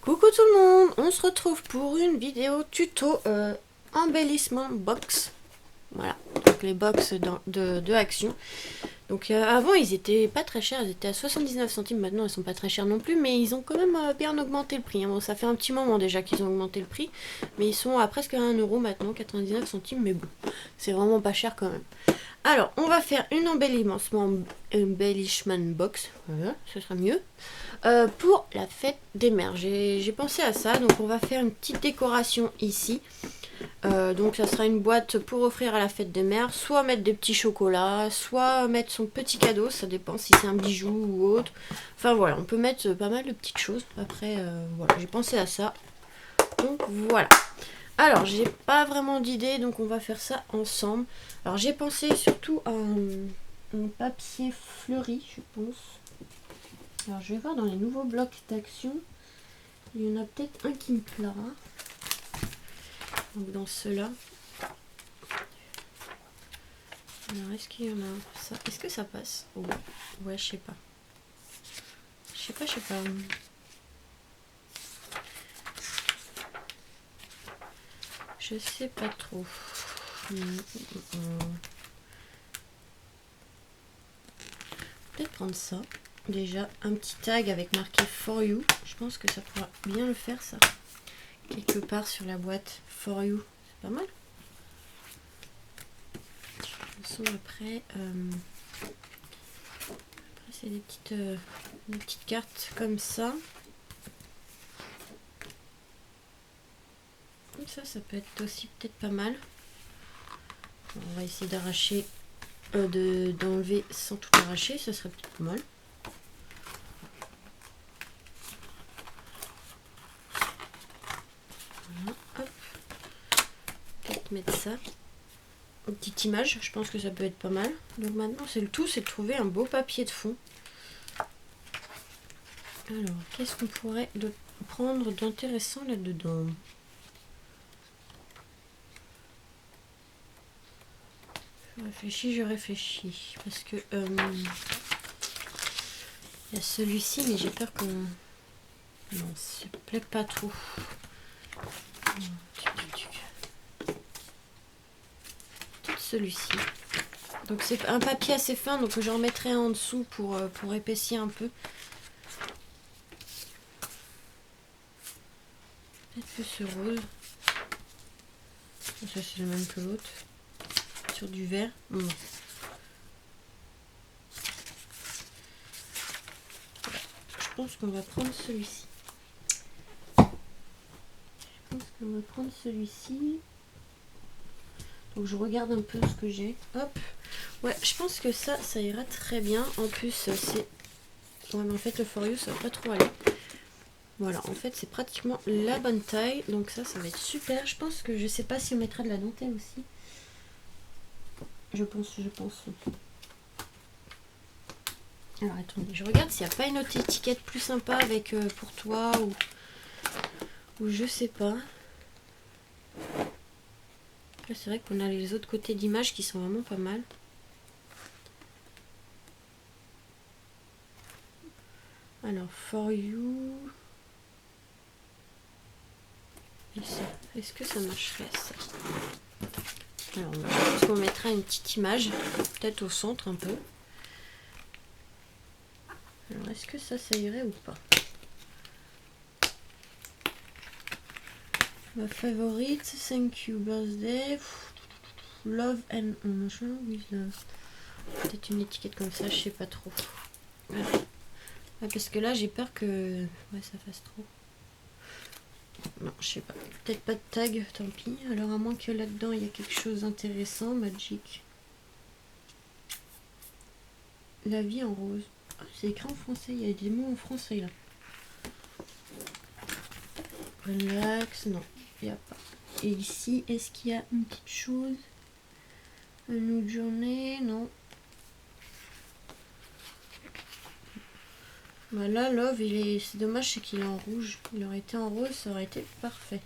Coucou tout le monde, on se retrouve pour une vidéo tuto embellissement box. Voilà, donc les box de Action. Donc avant ils étaient pas très chers, ils étaient à 79 centimes, maintenant ils sont pas très chers non plus, mais ils ont quand même bien augmenté le prix. Hein. Bon, ça fait un petit moment déjà qu'ils ont augmenté le prix, mais ils sont à presque 1 euro maintenant, 99 centimes, mais bon, c'est vraiment pas cher quand même. Alors, on va faire une embellishment box, voilà, ce sera mieux. Pour la fête des mères, j'ai pensé à ça, donc on va faire une petite décoration ici. Donc ça sera une boîte pour offrir à la fête des mères, soit mettre des petits chocolats, soit mettre son petit cadeau, ça dépend si c'est un bijou ou autre. Enfin voilà, on peut mettre pas mal de petites choses. Après, voilà, j'ai pensé à ça. Donc voilà. Alors, j'ai pas vraiment d'idée, donc on va faire ça ensemble. Alors j'ai pensé surtout à un papier fleuri, je pense. Alors je vais voir dans les nouveaux blocs d'Action. Il y en a peut-être un qui me plaira. Donc dans ceux-là. Alors est-ce qu'il y en a ça? Est-ce que ça passe? Oh, ouais, je sais pas. Je sais pas. Je sais pas trop. Peut-être prendre ça. Déjà, un petit tag avec marqué For You. Je pense que ça pourra bien le faire, ça. Quelque part sur la boîte. For You. C'est pas mal. De toute façon, après c'est des petites cartes comme ça. Comme ça peut être aussi peut-être pas mal. On va essayer d'arracher, d'enlever sans tout arracher, ça serait peut-être pas mal. Voilà, hop. Peut-être mettre ça. Une petite image, je pense que ça peut être pas mal. Donc maintenant, c'est le tout, c'est de trouver un beau papier de fond. Alors, qu'est-ce qu'on pourrait prendre d'intéressant là-dedans? Je réfléchis. Parce que il y a celui-ci, mais j'ai peur que... Non, ça me plaît pas trop. Peut-être celui-ci. Donc c'est un papier assez fin, donc j'en mettrai en dessous pour épaissir un peu. Peut-être que ce rose. Ça c'est le même que l'autre. Sur du vert. Non. Je pense qu'on va prendre celui-ci. Donc je regarde un peu ce que j'ai. Hop. Ouais, je pense que ça ira très bien. En plus, c'est... Ouais, mais en fait, le For You, ça va pas trop aller. Voilà, en fait, c'est pratiquement la bonne taille. Donc ça va être super. Je pense que je sais pas si on mettra de la dentelle aussi. Je pense. Alors attendez, je regarde s'il n'y a pas une autre étiquette plus sympa avec pour toi ou je sais pas. Là c'est vrai qu'on a les autres côtés d'image qui sont vraiment pas mal. Alors For You. Et ça, est-ce que ça marcherait ça? Alors je pense qu'on mettra une petite image, peut-être au centre un peu. Alors est-ce que ça irait ou pas? Ma favorite, thank you birthday, love and with peut-être une étiquette comme ça, je sais pas trop. Ouais. Ouais, parce que là j'ai peur que ça fasse trop. Non, je sais pas. Peut-être pas de tag, tant pis. Alors à moins que là-dedans il y a quelque chose d'intéressant, Magic. La vie en rose. Oh, c'est écrit en français, il y a des mots en français là. Relax, non, il n'y a pas. Et ici, est-ce qu'il y a une petite chose? Une autre journée, non. Bah là, Love, c'est dommage, c'est qu'il est en rouge. Il aurait été en rose, ça aurait été parfait.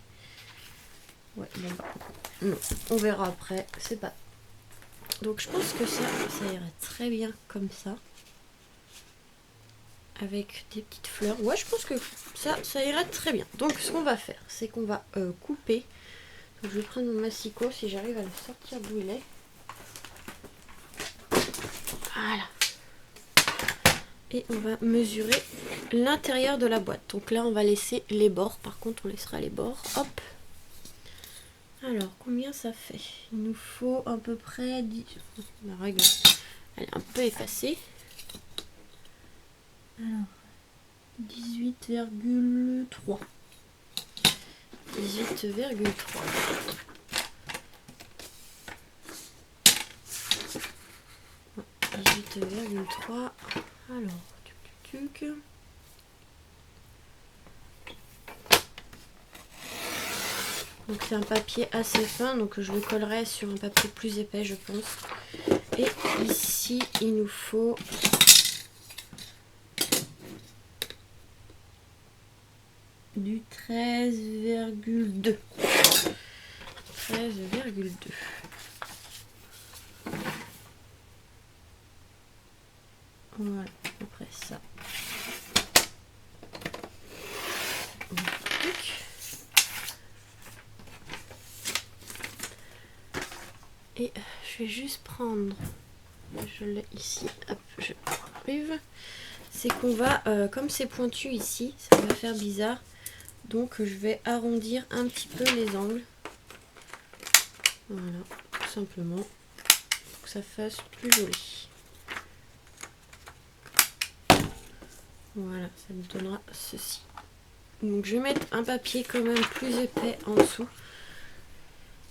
Ouais, bon bah, non, on verra après, c'est pas. Donc je pense que ça irait très bien comme ça. avec des petites fleurs. Ouais, je pense que ça ira très bien. Donc ce qu'on va faire, c'est qu'on va couper. Donc, je vais prendre mon massicot si j'arrive à le sortir d'où il est. Voilà. Et on va mesurer l'intérieur de la boîte. Donc là, on va laisser les bords. Par contre, on laissera les bords. Hop. Alors, combien ça fait? Il nous faut à peu près 10... La règle, elle est un peu effacée. Alors, 18,3. 18,3. Alors, tuc. Donc c'est un papier assez fin, donc je le collerai sur un papier plus épais, je pense. Et ici, il nous faut du 13,2. 13,2. Voilà, à peu près ça. Et je vais juste prendre, je l'ai ici, hop, je arrive. C'est qu'on va, comme c'est pointu ici, ça va faire bizarre. Donc je vais arrondir un petit peu les angles. Voilà, tout simplement, pour que ça fasse plus joli. Voilà, ça nous donnera ceci. Donc je vais mettre un papier quand même plus épais en dessous.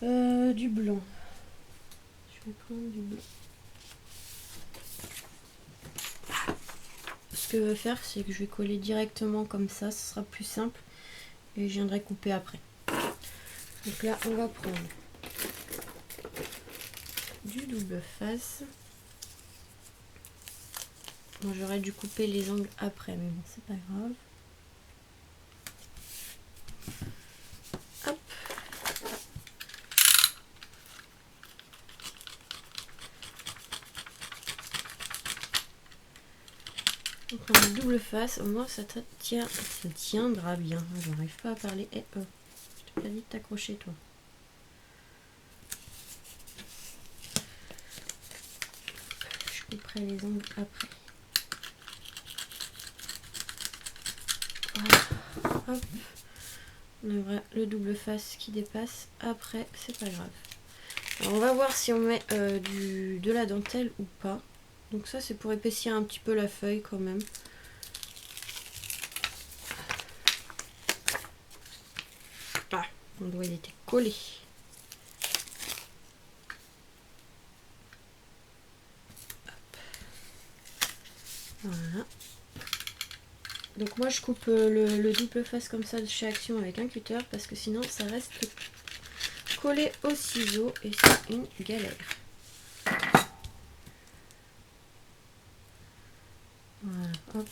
Du blanc. Je vais prendre du blanc. Ce que je vais faire, c'est que je vais coller directement comme ça, ce sera plus simple. Et je viendrai couper après. Donc là, on va prendre du double face. Bon, j'aurais dû couper les angles après, mais bon, c'est pas grave. Hop. On prend une double face, au moins ça tiendra bien. Je n'arrive pas à parler. Je t'ai pas dit de t'accrocher, toi. Je couperai les angles après. Voilà. Hop. On aura le double face qui dépasse. Après, c'est pas grave. Alors, on va voir si on met de la dentelle ou pas. Donc ça, c'est pour épaissir un petit peu la feuille quand même. Ah, mon doigt il était collé. Hop. Voilà. Donc moi je coupe le double face comme ça de chez Action avec un cutter parce que sinon ça reste collé au ciseau et c'est une galère. Voilà, hop.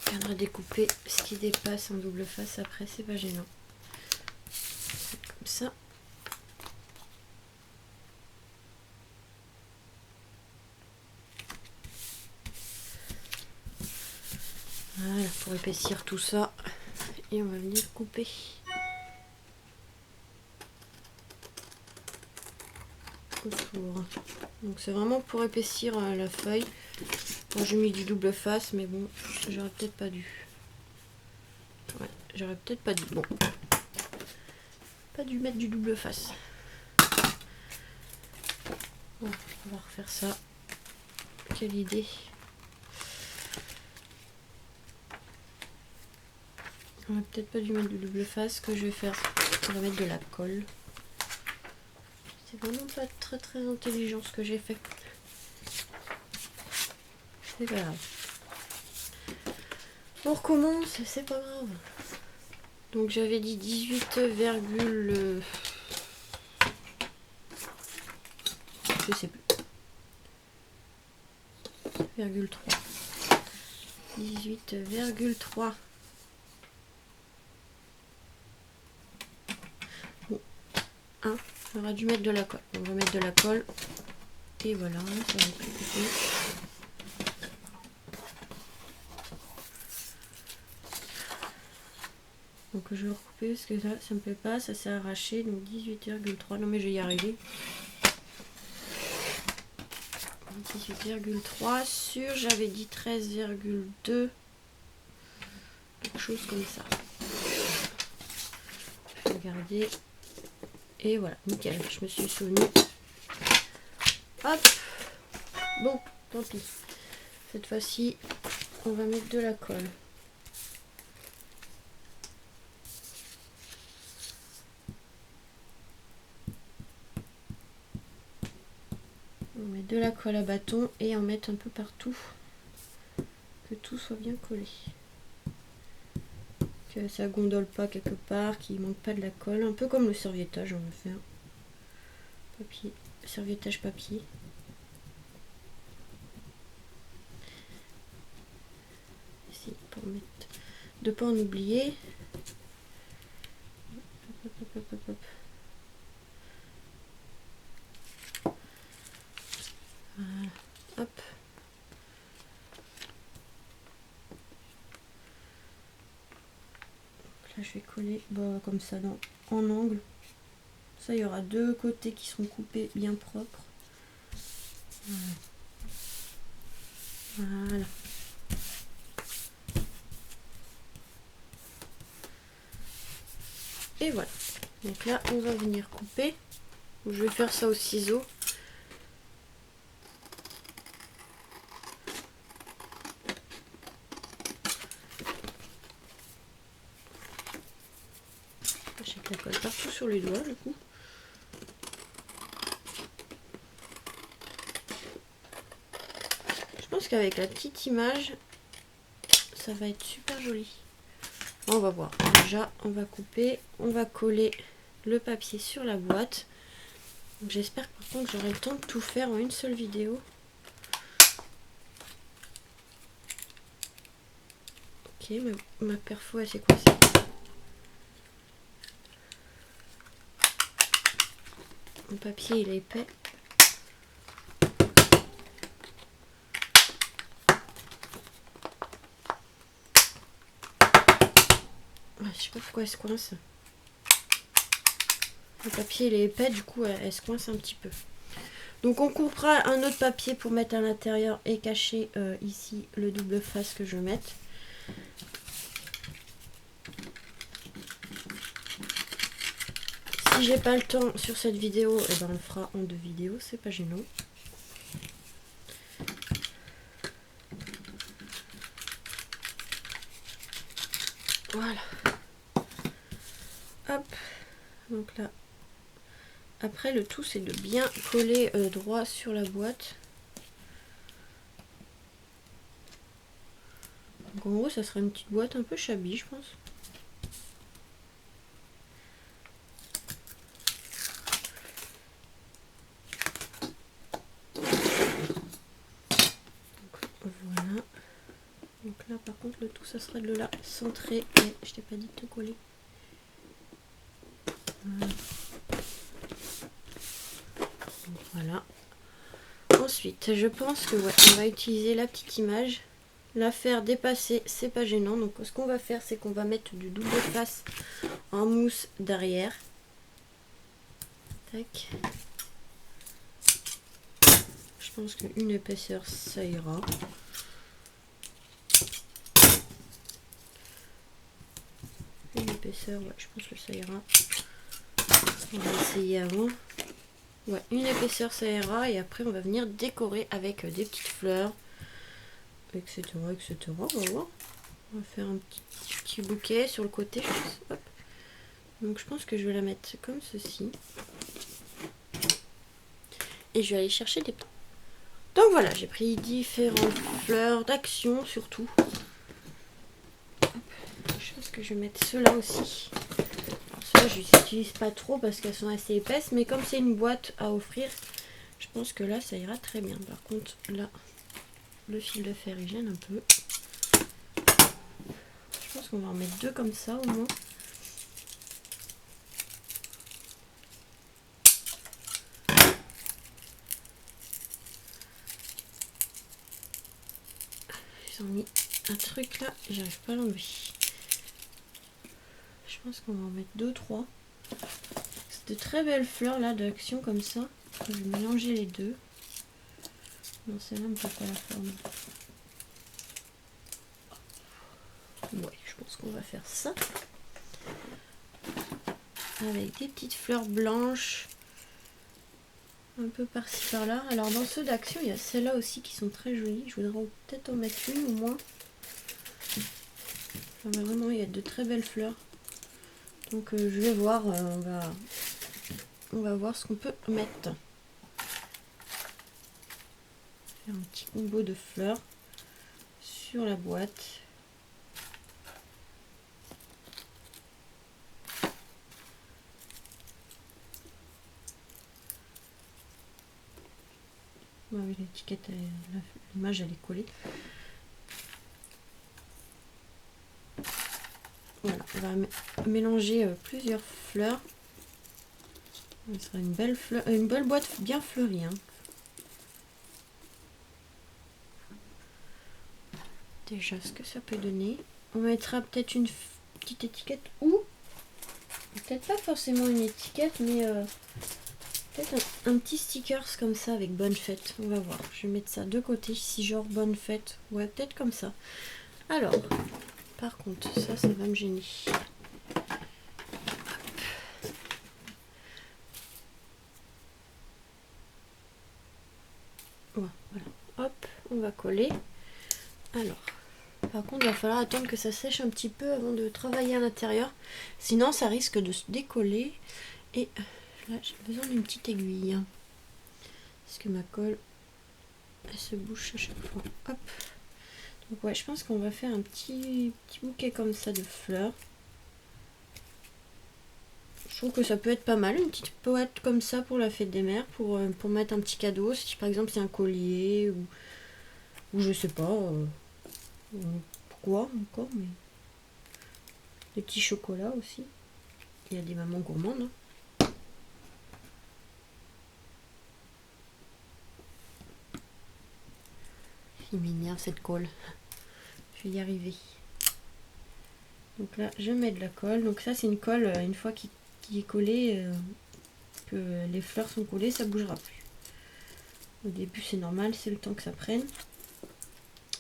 On viendra découper ce qui dépasse en double face après, c'est pas gênant. Comme ça. Voilà, pour épaissir tout ça. Et on va venir couper. Autour. Donc c'est vraiment pour épaissir la feuille. Moi j'ai mis du double face, mais bon, j'aurais peut-être pas dû. Ouais, j'aurais peut-être pas dû. Bon. Pas dû mettre du double face. Bon, on va refaire ça. Quelle idée. On va peut-être pas dû mettre du double face. Ce que je vais faire, on va mettre de la colle. C'est vraiment pas très intelligent ce que j'ai fait. C'est pas grave. On recommence, c'est pas grave. Donc j'avais dit 18, je sais plus. 3. 18,3. Bon. On aura dû mettre de la colle. On va mettre de la colle. Et voilà, ça va être coupé. Donc je vais recouper parce que là ça me plaît pas, ça s'est arraché. Donc 18,3, non mais je vais y arriver. 18,3 sur, j'avais dit 13,2. Quelque chose comme ça. Je vais regarder. Et voilà, nickel, je me suis souvenu. Hop. Bon, tant pis. Cette fois-ci, on va mettre de la colle. On met de la colle à bâton et en mettre un peu partout. Que tout soit bien collé. Que ça gondole pas quelque part, qu'il manque pas de la colle. Un peu comme le serviettage, on va faire. Papier, serviettage papier. Ici, pour mettre... de pas en oublier. Hop, hop, hop, hop, hop. Voilà. Hop. Là, je vais coller comme ça en angle. Ça, il y aura deux côtés qui seront coupés bien propres. Voilà. Et voilà. Donc là, on va venir couper. Je vais faire ça au ciseau. J'achète la colle partout sur les doigts, du coup. Je pense qu'avec la petite image, ça va être super joli. On va voir. Déjà, on va couper, on va coller le papier sur la boîte. J'espère par contre que j'aurai le temps de tout faire en une seule vidéo. Ok, ma perfo, elle s'est coincée. Mon papier, il est épais. Je sais pas pourquoi elle se coince. Le papier il est épais, du coup elle se coince un petit peu. Donc on coupera un autre papier pour mettre à l'intérieur et cacher ici le double face que je vais mettre. Si j'ai pas le temps sur cette vidéo, et ben on le fera en 2 vidéos, c'est pas gênant. Voilà. Hop. Donc là. Après le tout c'est de bien coller droit sur la boîte. Donc en gros ça sera une petite boîte un peu shabby je pense. Voilà. Donc là par contre le tout ça sera de la centrer. Mais je t'ai pas dit de te coller. Voilà. Voilà. Ensuite, je pense que ouais, on va utiliser la petite image. La faire dépasser, c'est pas gênant. Donc ce qu'on va faire, c'est qu'on va mettre du double face en mousse derrière. Tac. Je pense qu'une épaisseur, ça ira. Une épaisseur, ouais, je pense que ça ira. On va essayer avant. Ouais, une épaisseur ça ira et après on va venir décorer avec des petites fleurs, etc. etc. On va voir. On va faire un petit bouquet sur le côté. Hop. Donc je pense que je vais la mettre comme ceci. Et je vais aller chercher des... Donc voilà, j'ai pris différentes fleurs d'action surtout. Hop. Je pense que je vais mettre ceux-là aussi. Ceux-là je les utilise pas trop parce qu'elles sont assez épaisses. Mais comme c'est une boîte à offrir, je pense que là ça ira très bien. Par contre là, le fil de fer il gêne un peu. Je pense qu'on va en mettre 2 comme ça au moins. Ils ont mis un truc là, j'arrive pas à l'enlever. pense qu'on va en mettre 2-3. C'est de très belles fleurs là d'Action comme ça. Je vais mélanger les deux. Non, celle-là ne peut pas la forme. Ouais, je pense qu'on va faire ça. Avec des petites fleurs blanches. Un peu par-ci par-là. Alors dans ceux d'Action, il y a celles-là aussi qui sont très jolies. Je voudrais peut-être en mettre une au moins. Enfin, vraiment, il y a de très belles fleurs. Donc je vais voir, on va voir ce qu'on peut mettre. Faire un petit combo de fleurs sur la boîte. Ouais, oui, l'étiquette, l'image elle est collée. Voilà, on va mélanger plusieurs fleurs. Ce sera une belle fleur, une belle boîte bien fleurie. Hein. Déjà, ce que ça peut donner. On mettra peut-être une petite étiquette ou peut-être pas forcément une étiquette, mais peut-être un petit stickers comme ça avec bonne fête. On va voir. Je vais mettre ça de côté, si genre bonne fête. Ouais, peut-être comme ça. Alors, par contre, ça va me gêner. Voilà. Hop, on va coller. Alors, par contre, il va falloir attendre que ça sèche un petit peu avant de travailler à l'intérieur. Sinon, ça risque de se décoller. Et là, j'ai besoin d'une petite aiguille. Parce que ma colle, elle se bouche à chaque fois. Hop. Donc ouais, je pense qu'on va faire un petit bouquet comme ça de fleurs. Je trouve que ça peut être pas mal, une petite boîte comme ça pour la fête des mères, pour mettre un petit cadeau. Si par exemple c'est un collier ou je sais pas pourquoi encore, mais des petits chocolats aussi. Il y a des mamans gourmandes. Hein. Il m'énerve cette colle. Je vais y arriver. Donc là, je mets de la colle. Donc ça, c'est une colle, une fois qui est collée, que les fleurs sont collées, ça bougera plus. Au début, c'est normal, c'est le temps que ça prenne.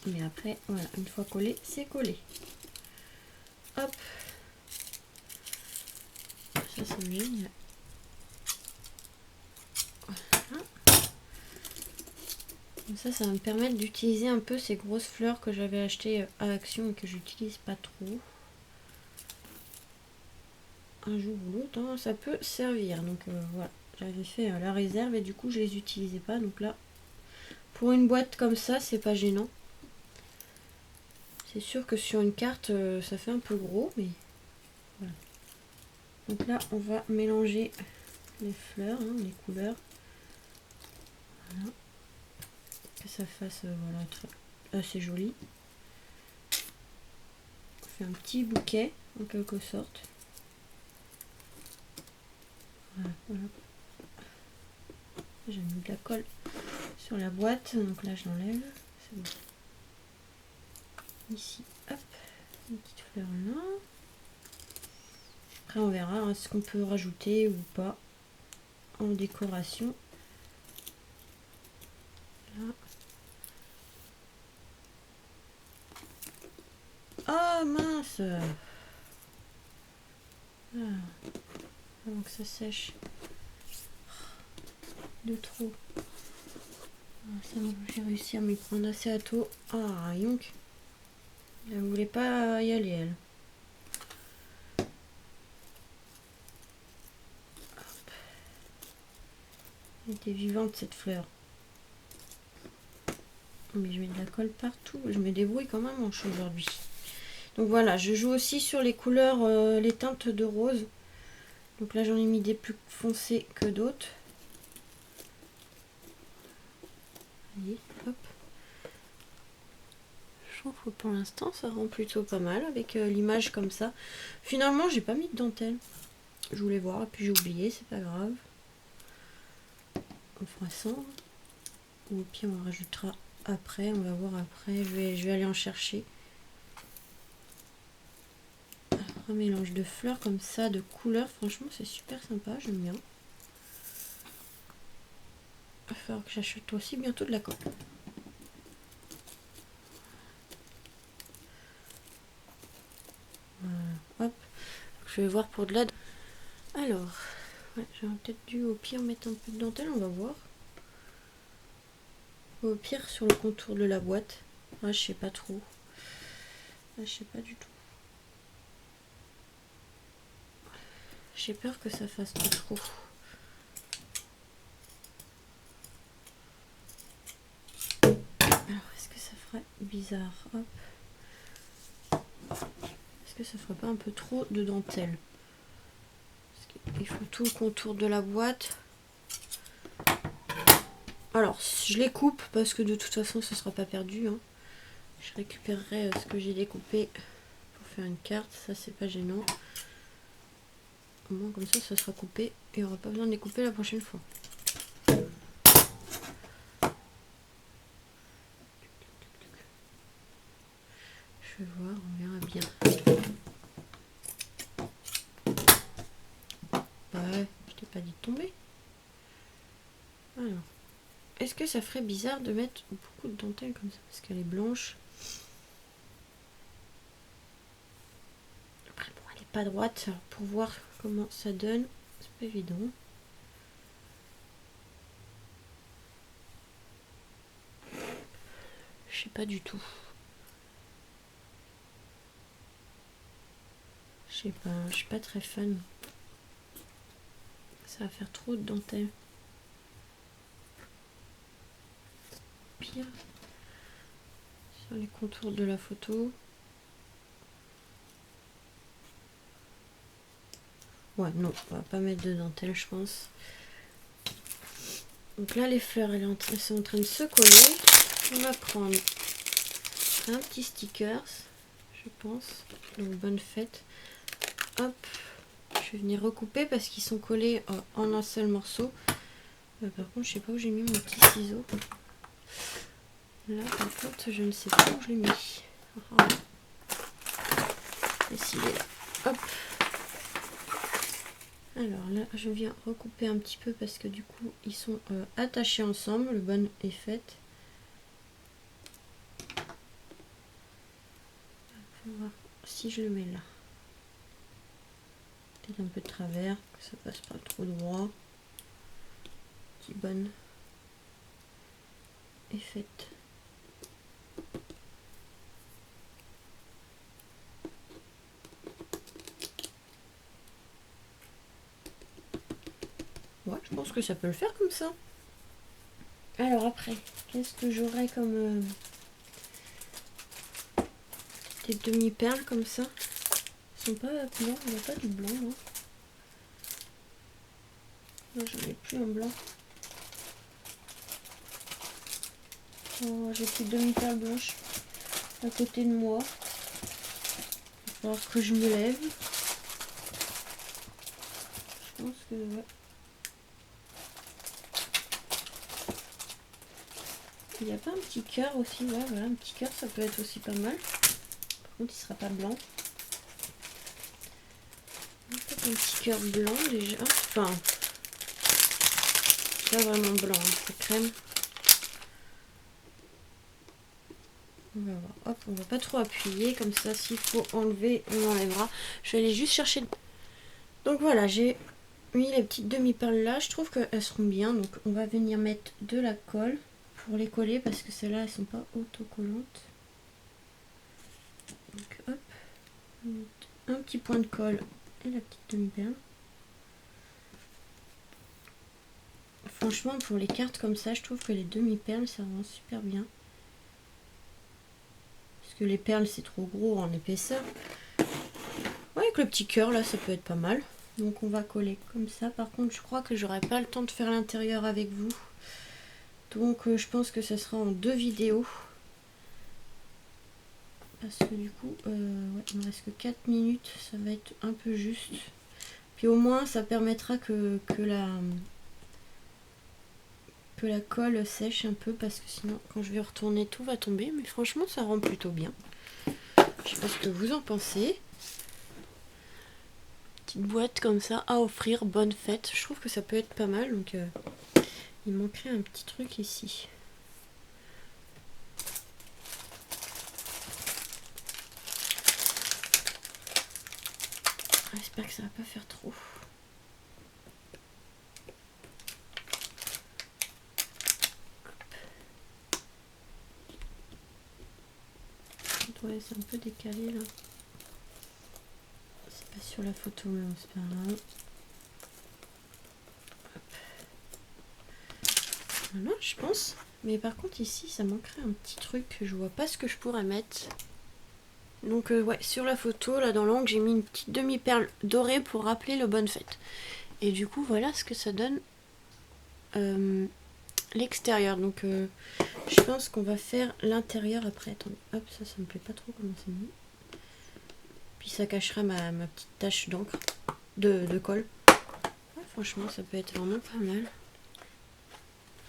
Mais après, voilà, une fois collé, c'est collé. Hop. Ça, c'est génial. Voilà. Ça va me permettre d'utiliser un peu ces grosses fleurs que j'avais achetées à Action et que j'utilise pas trop. Un jour ou l'autre, hein, ça peut servir. Donc voilà, j'avais fait la réserve et du coup, je les utilisais pas. Donc là, pour une boîte comme ça, c'est pas gênant. C'est sûr que sur une carte, ça fait un peu gros, mais voilà. Donc là, on va mélanger les fleurs, hein, les couleurs. Voilà. Que ça fasse voilà, assez joli. On fait un petit bouquet, en quelque sorte. Voilà, voilà. J'ai mis de la colle sur la boîte, donc là je l'enlève. C'est bon. Ici, hop, une petite fleur là. Après on verra hein, ce qu'on peut rajouter ou pas en décoration. Là. Oh mince! Ah. Avant que ça sèche. De trop. Ça, j'ai réussi à m'y prendre assez à tôt. Ah, yonk. Elle voulait pas y aller, elle. Hop. Elle était vivante, cette fleur. Mais je mets de la colle partout. Je me débrouille quand même en chaud aujourd'hui. Donc voilà, je joue aussi sur les couleurs, les teintes de rose. Donc là, j'en ai mis des plus foncés que d'autres. Allez, hop. Je trouve que pour l'instant, ça rend plutôt pas mal avec l'image comme ça. Finalement, j'ai pas mis de dentelle. Je voulais voir, et puis j'ai oublié, c'est pas grave. On fera ça. Ou puis on rajoutera après, on va voir après. Je vais aller en chercher. Un mélange de fleurs comme ça, de couleurs. Franchement, c'est super sympa. J'aime bien. Il va falloir que j'achète aussi bientôt de la colle. Voilà. Hop. Je vais voir pour de la... Alors, ouais, j'aurais peut-être dû au pire mettre un peu de dentelle. On va voir. Au pire sur le contour de la boîte. Ah, je sais pas trop. Ah, je sais pas du tout. J'ai peur que ça fasse pas trop. Alors, est-ce que ça ferait bizarre? Hop. Est-ce que ça ferait pas un peu trop de dentelle? Il faut tout le contour de la boîte. Alors, je les coupe parce que de toute façon, ce sera pas perdu. Hein. Je récupérerai ce que j'ai découpé pour faire une carte. Ça, c'est pas gênant. Au moins, comme ça sera coupé. Et il n'y aura pas besoin de les couper la prochaine fois. Je vais voir, on verra bien. Ouais, je t'ai pas dit de tomber. Alors, est-ce que ça ferait bizarre de mettre beaucoup de dentelle comme ça parce qu'elle est blanche? Après, bon, elle est pas droite. Alors, pour voir comment ça donne, c'est pas évident. Je sais pas du tout. Je sais pas, je suis pas très fan. Ça va faire trop de dentelle. Pire. Sur les contours de la photo. Ouais, non, on va pas mettre de dentelle, je pense. Donc là, les fleurs, elles sont en train de se coller. On va prendre un petit stickers, je pense. Donc, bonne fête. Hop. Je vais venir recouper parce qu'ils sont collés en un seul morceau. Par contre, je sais pas où j'ai mis mon petit ciseau. Là, par contre, je ne sais pas où je l'ai mis. Ah. Et s'il est là. Hop. Alors là, je viens recouper un petit peu parce que du coup, ils sont attachés ensemble. Le bon est fait. On va voir si je le mets là. Peut-être un peu de travers, que ça passe pas trop droit. Petit bonne est faite. Ouais, je pense que ça peut le faire comme ça. Alors après, qu'est-ce que j'aurais comme des demi-perles comme ça? Ils sont pas blancs, il n'y a pas du blanc là. Non, j'en ai plus un blanc. Oh, j'ai plus de demi-perles blanches à côté de moi. Il va falloir que je me lève. Je pense que ouais. Il n'y a pas un petit cœur aussi? Ouais, voilà, un petit cœur, ça peut être aussi pas mal. Par contre, il sera pas blanc. Peut-être un petit cœur blanc déjà. Enfin, pas vraiment blanc, hein, c'est crème. On va voir. Hop, on va pas trop appuyer. Comme ça, s'il faut enlever, on enlèvera. Je vais aller juste chercher. Donc voilà, j'ai mis les petites demi-perles là. Je trouve qu'elles seront bien. Donc on va venir mettre de la colle pour les coller parce que celles-là, elles sont pas autocollantes. Donc hop, on va mettre un petit point de colle et la petite demi-perle. Franchement, pour les cartes comme ça, je trouve que les demi-perles, ça rend super bien. Parce que les perles, c'est trop gros en épaisseur. Ouais, avec le petit cœur, là, ça peut être pas mal. Donc, on va coller comme ça. Par contre, je crois que j'aurai pas le temps de faire l'intérieur avec vous. Donc, je pense que ça sera en 2 vidéos. Parce que du coup, ouais, il me reste que 4 minutes. Ça va être un peu juste. Puis au moins, ça permettra que la colle sèche un peu parce que sinon quand je vais retourner tout va tomber, mais franchement ça rend plutôt bien. Je sais pas ce que vous en pensez. petite boîte comme ça à offrir, bonne fête. Je trouve que ça peut être pas mal, donc il manquerait un petit truc ici. J'espère que ça va pas faire trop. Ouais, c'est un peu décalé là. C'est pas sur la photo, mais c'est pas grave. Voilà, je pense. Mais par contre ici, ça manquerait un petit truc. Je vois pas ce que je pourrais mettre. Donc ouais, sur la photo, là dans l'angle, j'ai mis une petite demi-perle dorée pour rappeler le bonne fête. Et du coup, voilà ce que ça donne l'extérieur. Donc je pense qu'on va faire l'intérieur après. Attendez, hop, ça me plaît pas trop comment c'est mis. Puis ça cachera ma petite tache d'encre, de colle. Ouais, franchement, ça peut être vraiment pas mal.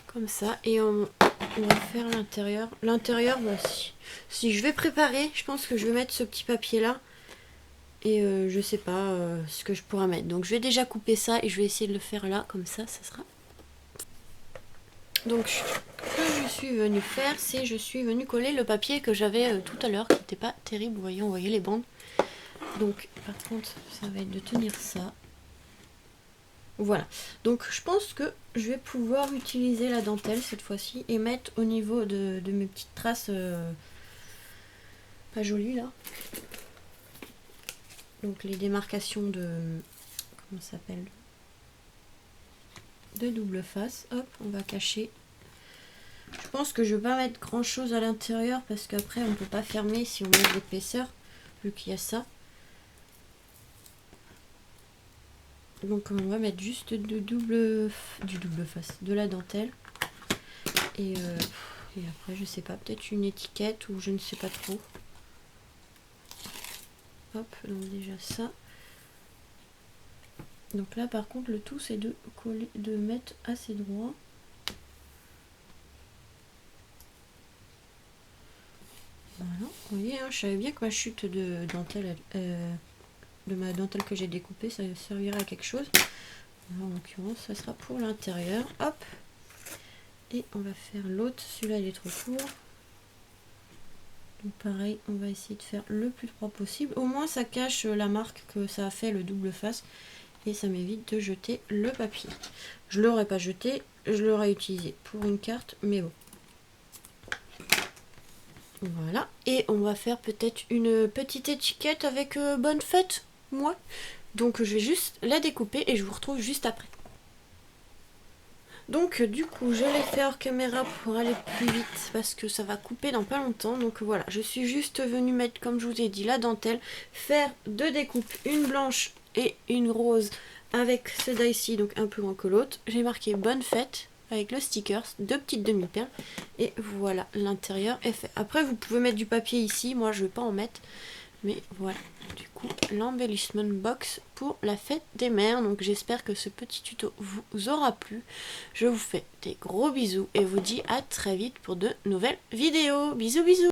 Comme ça. Et on va faire l'intérieur. L'intérieur, bah, si je vais préparer, je pense que je vais mettre ce petit papier là. Et je sais pas ce que je pourrais mettre. Donc je vais déjà couper ça et je vais essayer de le faire là. Comme ça sera. Donc ce que je suis venue faire, c'est je suis venue coller le papier que j'avais tout à l'heure, qui n'était pas terrible. Vous voyez, on voyait les bandes. Donc par contre, ça va être de tenir ça. Voilà. Donc je pense que je vais pouvoir utiliser la dentelle cette fois-ci et mettre au niveau de mes petites traces pas jolies là. Donc les démarcations de... comment ça s'appelle, de double face. Hop, on va cacher. Je pense que je vais pas mettre grand chose à l'intérieur parce qu'après on peut pas fermer si on met de l'épaisseur vu qu'il y a ça. Donc on va mettre juste du double face, de la dentelle. Et après je sais pas, peut-être une étiquette ou je ne sais pas trop. Hop, donc déjà ça. Donc là par contre le tout c'est de coller, de mettre assez droit. Voilà, vous voyez, hein, je savais bien que ma chute de dentelle, de ma dentelle que j'ai découpée, ça servirait à quelque chose. Alors, en l'occurrence, ça sera pour l'intérieur. Hop. Et on va faire l'autre. Celui-là, il est trop court. Donc pareil, on va essayer de faire le plus droit possible. Au moins, ça cache la marque que ça a fait le double face. Et ça m'évite de jeter le papier. Je l'aurais pas jeté, je l'aurais utilisé pour une carte, mais bon. Voilà, et on va faire peut-être une petite étiquette avec bonne fête, moi. Donc je vais juste la découper et je vous retrouve juste après. Donc du coup je l'ai fait hors caméra pour aller plus vite parce que ça va couper dans pas longtemps. Donc voilà, je suis juste venue mettre, comme je vous ai dit, la dentelle, faire deux découpes, une blanche et une rose avec ce die-ci, donc un peu moins que l'autre. J'ai marqué bonne fête avec le sticker, deux petites demi-perles, et voilà, l'intérieur est fait. Après vous pouvez mettre du papier ici, moi je vais pas en mettre, mais voilà, du coup l'embellissement box pour la fête des mères. Donc j'espère que ce petit tuto vous aura plu. Je vous fais des gros bisous et vous dis à très vite pour de nouvelles vidéos. Bisous bisous.